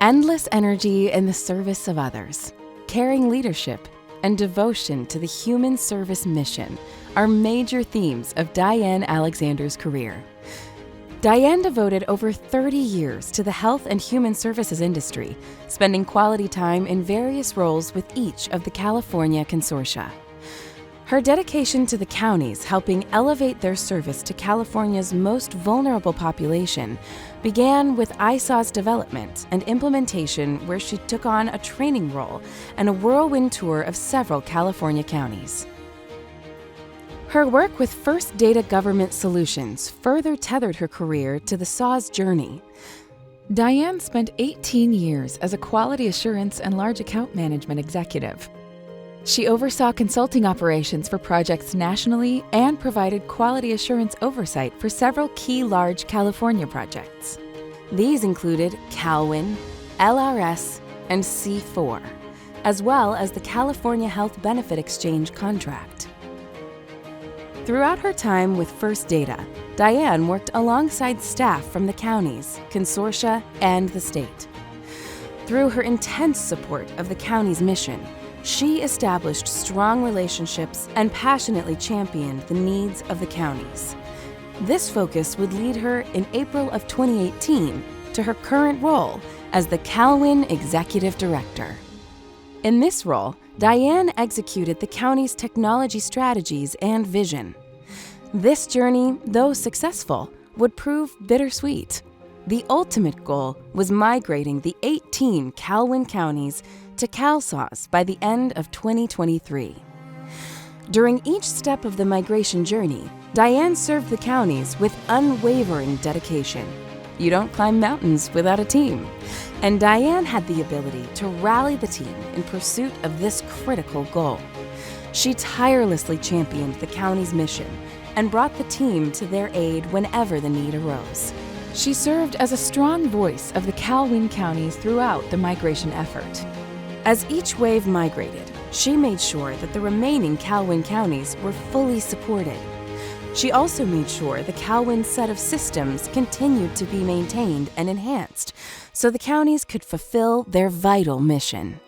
Endless energy in the service of others, caring leadership, and devotion to the human service mission are major themes of Diane Alexander's career. Diane devoted over 30 years to the health and human services industry, spending quality time in various roles with each of the California consortia. Her dedication to the counties helping elevate their service to California's most vulnerable population began with ISAW's development and implementation, where she took on a training role and a whirlwind tour of several California counties. Her work with First Data Government Solutions further tethered her career to the SAW's journey. Diane spent 18 years as a quality assurance and large account management executive. She oversaw consulting operations for projects nationally and provided quality assurance oversight for several key large California projects. These included CalWIN, LRS, and C4, as well as the California Health Benefit Exchange contract. Throughout her time with First Data, Diane worked alongside staff from the counties, consortia, and the state. Through her intense support of the county's mission, she established strong relationships and passionately championed the needs of the counties. This focus would lead her in April of 2018 to her current role as the CalWIN Executive Director. In this role, Diane executed the county's technology strategies and vision. This journey, though successful, would prove bittersweet. The ultimate goal was migrating the 18 CalWIN counties to CalSAWS by the end of 2023. During each step of the migration journey, Diane served the counties with unwavering dedication. You don't climb mountains without a team. And Diane had the ability to rally the team in pursuit of this critical goal. She tirelessly championed the county's mission and brought the team to their aid whenever the need arose. She served as a strong voice of the CalWIN counties throughout the migration effort. As each wave migrated, she made sure that the remaining CalWIN counties were fully supported. She also made sure the CalWIN set of systems continued to be maintained and enhanced so the counties could fulfill their vital mission.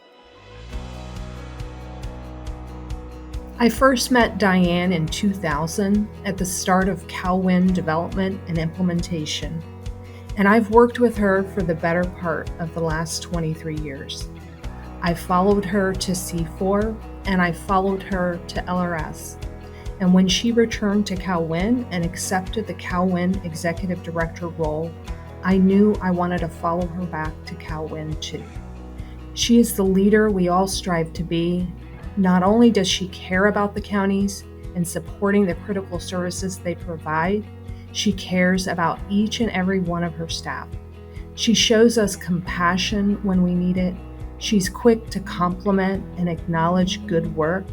I first met Diane in 2000 at the start of CalWIN development and implementation, and I've worked with her for the better part of the last 23 years. I followed her to C4 and I followed her to LRS. And when she returned to CalWIN and accepted the CalWIN Executive Director role, I knew I wanted to follow her back to CalWIN too. She is the leader we all strive to be. Not only does she care about the counties and supporting the critical services they provide, she cares about each and every one of her staff. She shows us compassion when we need it. She's quick to compliment and acknowledge good work,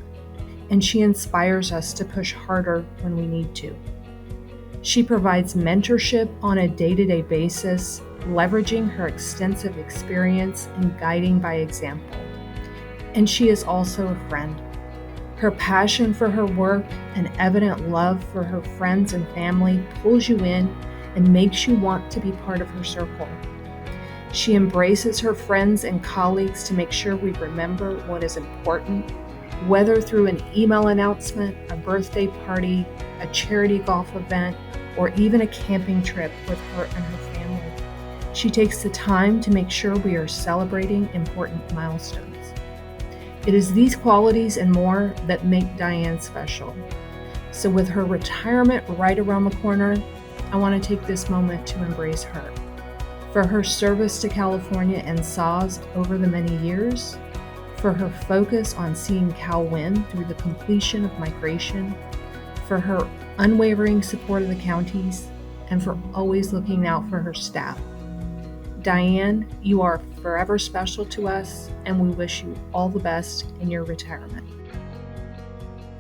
and she inspires us to push harder when we need to. She provides mentorship on a day-to-day basis, leveraging her extensive experience and guiding by example. And she is also a friend. Her passion for her work and evident love for her friends and family pulls you in and makes you want to be part of her circle. She embraces her friends and colleagues to make sure we remember what is important, whether through an email announcement, a birthday party, a charity golf event, or even a camping trip with her and her family. She takes the time to make sure we are celebrating important milestones. It is these qualities and more that make Diane special. So with her retirement right around the corner, I want to take this moment to embrace her. For her service to California and SAWS over the many years, for her focus on seeing CalWIN through the completion of migration, for her unwavering support of the counties, and for always looking out for her staff. Diane, you are forever special to us, and we wish you all the best in your retirement.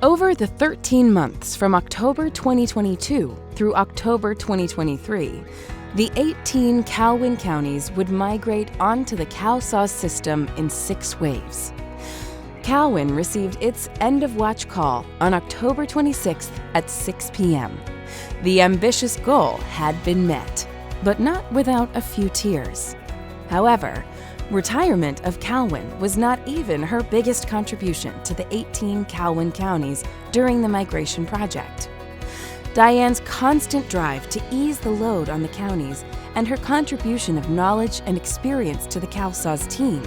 Over the 13 months from October 2022 through October 2023, the 18 CalWIN counties would migrate onto the CalSAWS system in 6 waves. CalWIN received its end-of-watch call on October 26th at 6 p.m. The ambitious goal had been met, but not without a few tears. However, Retirement of Calwin was not even her biggest contribution to the 18 Calwin counties during the migration project. Diane's constant drive to ease the load on the counties and her contribution of knowledge and experience to the CalSAWS team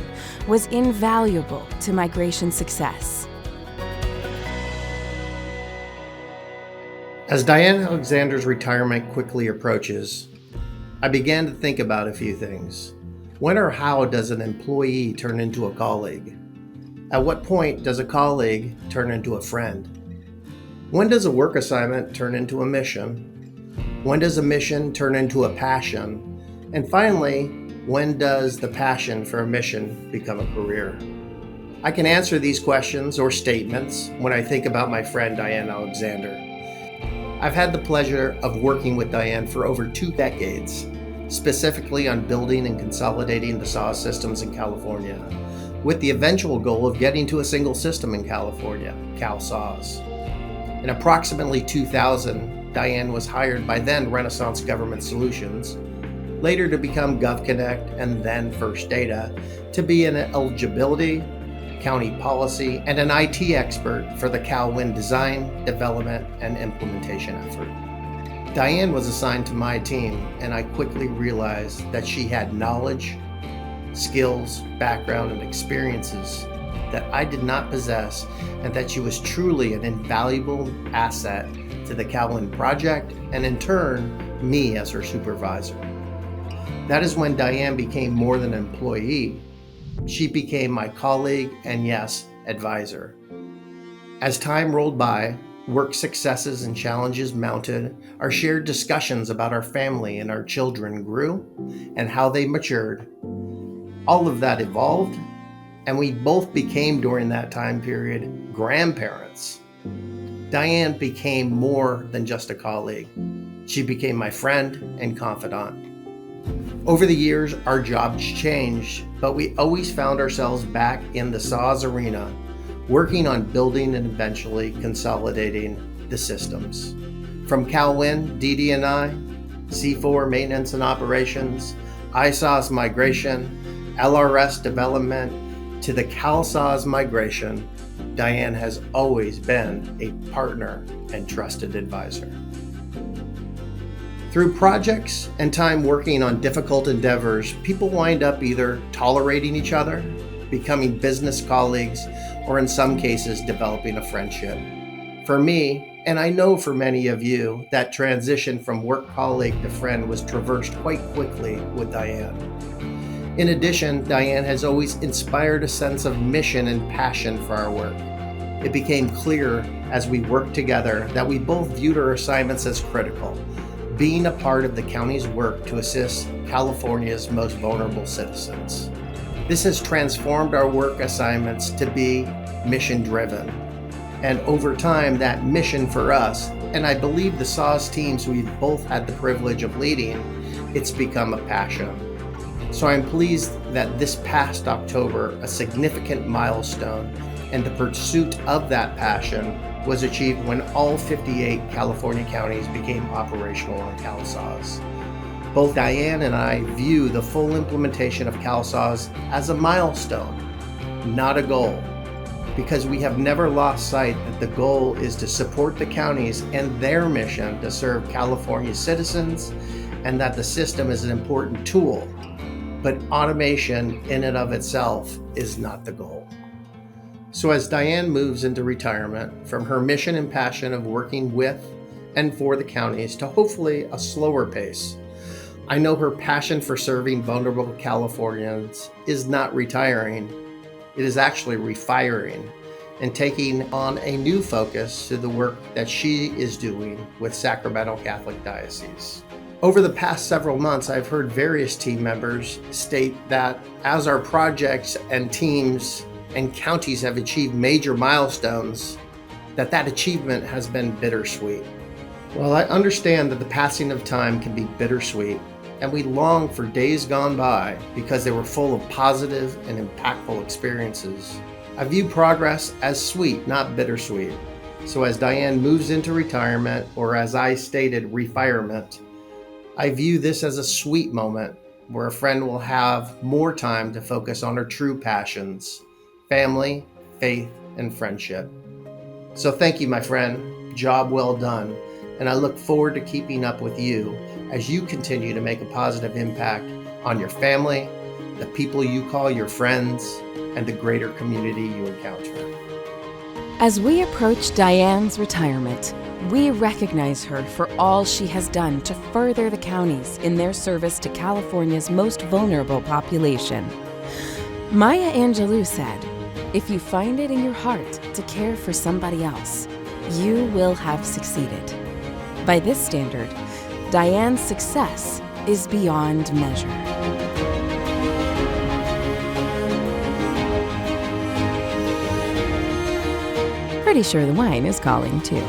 was invaluable to migration success. As Diane Alexander's retirement quickly approaches, I began to think about a few things. When or how does an employee turn into a colleague? At what point does a colleague turn into a friend? When does a work assignment turn into a mission? When does a mission turn into a passion? And finally, when does the passion for a mission become a career? I can answer these questions or statements when I think about my friend Diane Alexander. I've had the pleasure of working with Diane for over 2 decades, specifically on building and consolidating the SAW systems in California, with the eventual goal of getting to a single system in California, CalSAWS. In approximately 2000, Diane was hired by then Renaissance Government Solutions, later to become GovConnect and then First Data, to be an eligibility, county policy, and an IT expert for the CalWin design, development, and implementation effort. Diane was assigned to my team, and I quickly realized that she had knowledge, skills, background, and experiences that I did not possess, and that she was truly an invaluable asset to the CalWin project, and in turn, me as her supervisor. That is when Diane became more than an employee. She became my colleague and, yes, advisor. As time rolled by, work successes and challenges mounted, our shared discussions about our family and our children grew and how they matured. All of that evolved, and we both became, during that time period, grandparents. Diane became more than just a colleague. She became my friend and confidant. Over the years, our jobs changed, but we always found ourselves back in the SAWS arena, working on building and eventually consolidating the systems. From CalWin, DD&I, C4 maintenance and operations, ISAWS migration, LRS development, to the CalSAWS migration, Diane has always been a partner and trusted advisor. Through projects and time working on difficult endeavors, people wind up either tolerating each other, becoming business colleagues, or in some cases, developing a friendship. For me, and I know for many of you, that transition from work colleague to friend was traversed quite quickly with Diane. In addition, Diane has always inspired a sense of mission and passion for our work. It became clear as we worked together that we both viewed our assignments as critical, being a part of the county's work to assist California's most vulnerable citizens. This has transformed our work assignments to be mission-driven. And over time, that mission for us, and I believe the SAWS teams we've both had the privilege of leading, it's become a passion. So I'm pleased that this past October, a significant milestone and the pursuit of that passion was achieved when all 58 California counties became operational on CalSAWS. Both Diane and I view the full implementation of CalSAWS as a milestone, not a goal, because we have never lost sight that the goal is to support the counties and their mission to serve California citizens, and that the system is an important tool, but automation in and of itself is not the goal. So as Diane moves into retirement from her mission and passion of working with and for the counties to hopefully a slower pace, I know her passion for serving vulnerable Californians is not retiring. It is actually refiring and taking on a new focus to the work that she is doing with Sacramento Catholic Diocese. Over the past several months, I've heard various team members state that as our projects and teams and counties have achieved major milestones, that achievement has been bittersweet. Well, I understand that the passing of time can be bittersweet, and we long for days gone by because they were full of positive and impactful experiences. I view progress as sweet, not bittersweet. So as Diane moves into retirement, or as I stated, refirement, I view this as a sweet moment where a friend will have more time to focus on her true passions: family, faith, and friendship. So thank you, my friend. Job well done. And I look forward to keeping up with you as you continue to make a positive impact on your family, the people you call your friends, and the greater community you encounter. As we approach Diane's retirement, we recognize her for all she has done to further the counties in their service to California's most vulnerable population. Maya Angelou said, "If you find it in your heart to care for somebody else, you will have succeeded." By this standard, Diane's success is beyond measure. Pretty sure the wine is calling too.